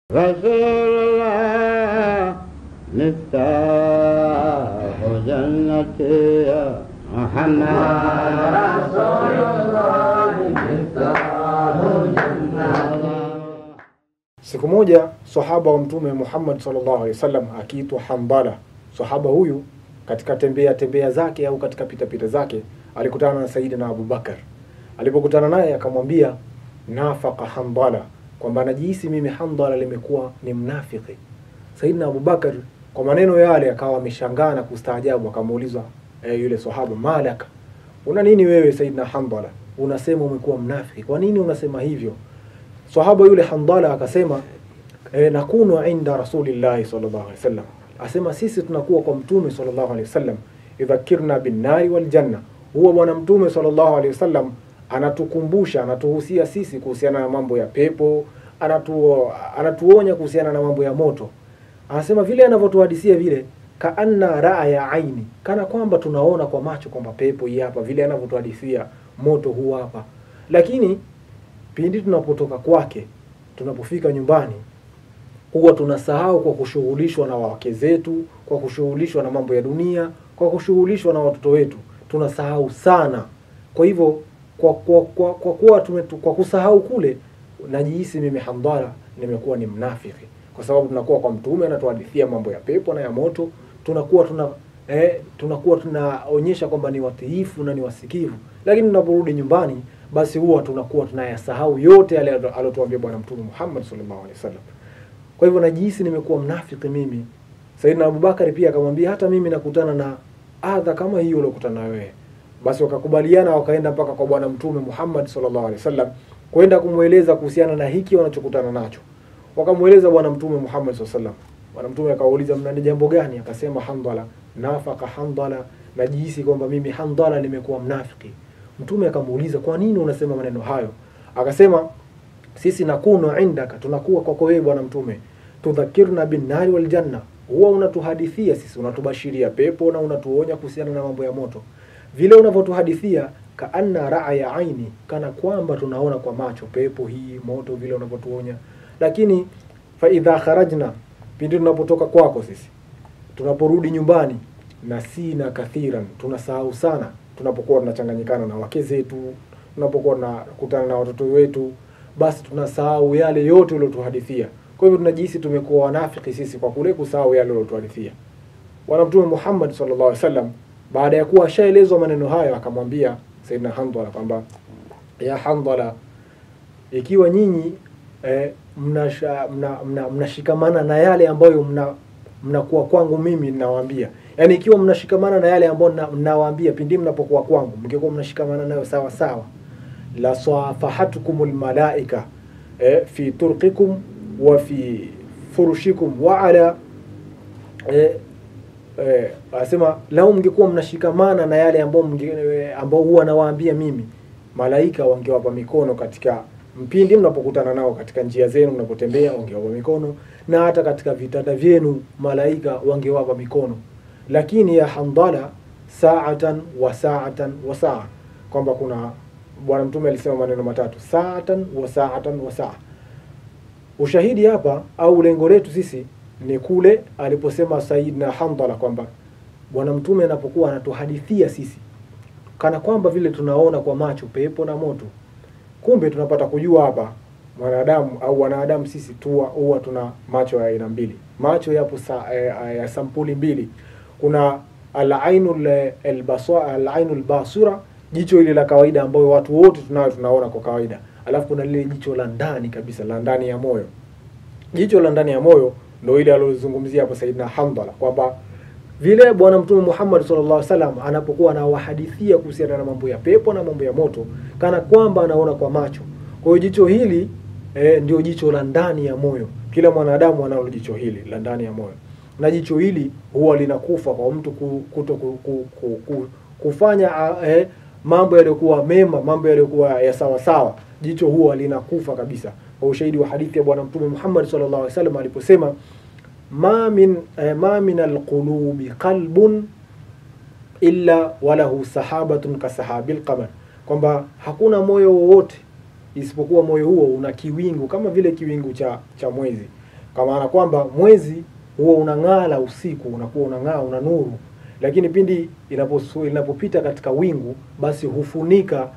Rasulullah miftahu jannati Muhammad Rasulullah miftahu jannati. Siku moja sahaba wa Mtume Muhammad sallallahu alaihi wasallam akiitwa Handala. Sahaba huyu katika tembea zake au katika pita zake alikutana na Sayyidina Abu Bakar. Alipokutana naye akamwambia nafaqa Handala, kwamba anajihisi mimi Handala limekuwa ni mnafiki. Sayyidina Abu Bakar kwa maneno yale akawa ameshangaa na kustaajabu, akamuuliza yule sahaba, malaka, una nini wewe Sayyidina Handala, unasema umekuwa mnafiki, kwa nini unasema hivyo? Sahaba yule Handala akasema nakunu inda Rasulillahi sallallahu alaihi wasallam, asema sisi tunakuwa kwa Mtume sallallahu alaihi wasallam, idhakirna bin nari wal janna. Huwa bwana Mtume sallallahu alaihi wasallam anatukumbusha, anatuhusia sisi kuhusiana na mambo ya pepo, anatuonya kuhusiana na mambo ya moto. Anasema vile anavyotuhadisia vile kaanna raa ya aini, kana kwamba tunaona kwa macho kwamba pepo hii hapa, vile anavyotuhadisia moto huu hapa. Lakini pindi tunapotoka kwake, tunapofika nyumbani, huwa tunasahau kwa kushughulishwa na wake zetu, kwa kushughulishwa na mambo ya dunia, kwa kushughulishwa na watoto wetu, tunasahau sana. Kwa hivyo kwa kusahau kule, najihisi mimi Handala nimekuwa ni mnafiki, kwa sababu tunakuwa kwa Mtume anatuhadithia mambo ya pepo na ya moto, tunakuwa tunaonyesha kwamba ni watiifu na ni wasikivu, lakini tunaporudi nyumbani basi huwa tunakuwa tunayasahau yote yale aliyotuambia bwana Mtume Muhammad sallallahu alaihi wasallam. Kwa hivyo najihisi nimekuwa mnafiki mimi. Sayyidina Abu Bakar pia akamwambia hata mimi nakutana na adha kama hiyo uliyokutana wewe. Basi wakakubaliana, wakaenda mpaka kwa bwana Mtume Muhammad sallallahu alaihi wasallam kwenda kumueleza kuhusiana na hiki wanachokutana nacho. Wakamueleza bwana Mtume Muhammad sallallahu alaihi wasallam. Bwana Mtume akauliza, mnani jambo gani? Akasema Handala, nafaqa Handala, najihisi kwamba mimi Handala nimekuwa mnafiki. Mtume akamuuliza, kwa nini unasema maneno hayo? Akasema, sisi nakunu indaka, tunakuwa kwako wewe bwana Mtume, tudhakirna bin nari wal janna, huwa unatuhadithia sisi, unatubashiria pepo na unatuonya kuhusiana na mambo ya moto. Vile unavyotuhadithia kaanna raa ya aini, kana kwamba tunaona kwa macho pepo hii, moto, vile unavyotuonya. Lakini fa idha kharajna, pindi tunapotoka kwako sisi, tunaporudi nyumbani, nasina kathiran, tunasahau sana. Tunapokuwa tunachanganyikana na wake zetu, tunapokuwa tunakutana na watoto wetu, basi tunasahau yale yote uliyotuhadithia. Kwa hivyo tunajihisi tumekuwa wanafiki sisi kwa kule kusahau yale uliyotuhadithia. Bwana Mtume Muhammad sallallahu alaihi wasallam baada ya kuwa ashaelezwa maneno hayo, akamwambia Sayyidina Handala kwamba ya Handala, ikiwa nyinyi mnashikamana na yale ambayo mnakuwa kwangu mimi ninawaambia, yani ikiwa mnashikamana na yale ambayo ninawaambia pindi mnapokuwa kwangu, mngekuwa mnashikamana nayo sawa sawa, la safahatukumul malaika fi turqikum wa fi furushikum wa ala asema lao mngekuwa mnashikamana na yale ambao huwa nawaambia mimi, malaika wangewapa mikono katika mpindi mnapokutana nao katika njia zenu, mnapotembea wangewapa mikono, na hata katika vitanda vyenu malaika wangewapa mikono. Lakini ya Handala, sa'atan wa sa'atan wa sa'a, kwamba kuna bwana Mtume alisema maneno matatu, sa'atan wa sa'atan wa sa'a. Ushahidi hapa au lengo letu sisi ni kule aliposema Sayyidina Handala kwamba bwana Mtume anapokuwa anatuhadithia sisi kana kwamba vile tunaona kwa macho pepo na moto, kumbe tunapata kujua hapa mwanadamu au wanadamu sisi huwa tuna macho ya aina mbili. Macho yapo ya sampuli mbili. Kuna al-ainul basira, jicho ile la kawaida ambayo watu wote tunaona kwa kawaida. Alafu kuna lile jicho la ndani kabisa, la ndani ya moyo. Jicho la ndani ya moyo ndio ile alozungumzia hapo Sayyidina Handala, kwamba vile bwana Mtume Muhammad sallallahu alaihi wasallam anapokuwa anawahadithia kuhusiana na mambo ya pepo na mambo ya moto, kana kwamba anaona kwa macho. Kwa hiyo jicho hili ndio jicho la ndani ya moyo. Kila mwanadamu analo jicho hili la ndani ya moyo, na jicho hili huwa linakufa kwa mtu kufanya mambo yaliyokuwa mema, mambo yaliyokuwa ya sawa sawa. Jicho huwa linakufa kabisa, kwa ushahidi wa hadithi ya bwana Mtume Muhammad sallallahu alaihi wasallam aliposema, ma min alqulubi qalbun illa walahu sahabatun kasahabil qamar, kwamba hakuna moyo wowote isipokuwa moyo huo una kiwingu kama vile kiwingu cha mwezi. kwa maana kwamba mwezi huwa unang'ala usiku, unakuwa unang'aa, una nuru, lakini pindi inapopita katika wingu basi hufunika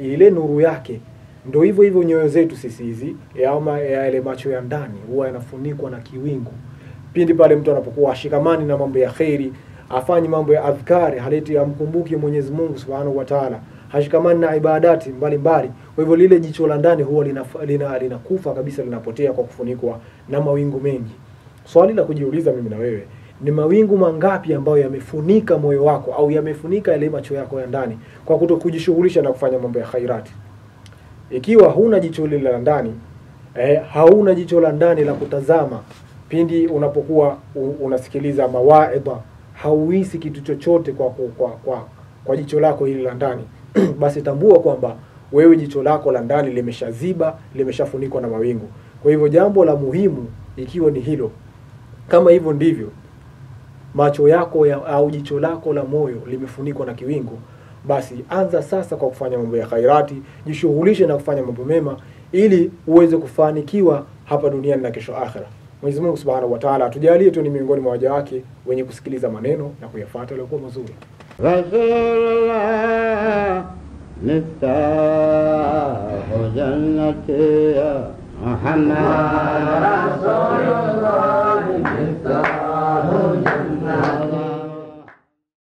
ile nuru yake. Ndio hivyo hivyo nyoyo zetu sisi hizi yale macho ya ndani huwa yanafunikwa na kiwingu. Pindi pale mtu anapokuwa ashikamani na mambo ya khairi, afanye mambo ya adhkari, haleti amkumbuke Mwenyezi Mungu Subhanahu wa Ta'ala, hashikamani na ibadati mbalimbali, kwa hivyo lile jicho la ndani huwa linakufa kabisa, linapotea kwa kufunikwa na mawingu mengi. Swali la kujiuliza mimi na wewe, ni mawingu mangapi ambayo yamefunika moyo wako au yamefunika ile macho yako ya ndani kwa kutokujishughulisha na kufanya mambo ya khairati? Ikiwa huna jicho lile la ndani, hauna jicho la ndani la kutazama pindi unapokuwa unasikiliza mawaidha, hauhisi kitu chochote kwa jicho lako hili la ndani basi tambua kwamba wewe jicho lako la ndani limeshaziba, limeshafunikwa na mawingu. Kwa hivyo jambo la muhimu ikiwa ni hilo, kama hivyo ndivyo macho yako au jicho lako la moyo limefunikwa na kiwingu, basi anza sasa kwa kufanya mambo ya khairati, jishughulishe na kufanya mambo mema ili uweze kufanikiwa hapa duniani na kesho akhera. Mwenyezi Mungu Subhanahu wa Ta'ala atujalie tu ni miongoni mwa waja wake wenye kusikiliza maneno na kuyafuata yaliyokuwa mazuri. Rasulullah miftahu jannati ya Muhammad, Rasulullah miftahu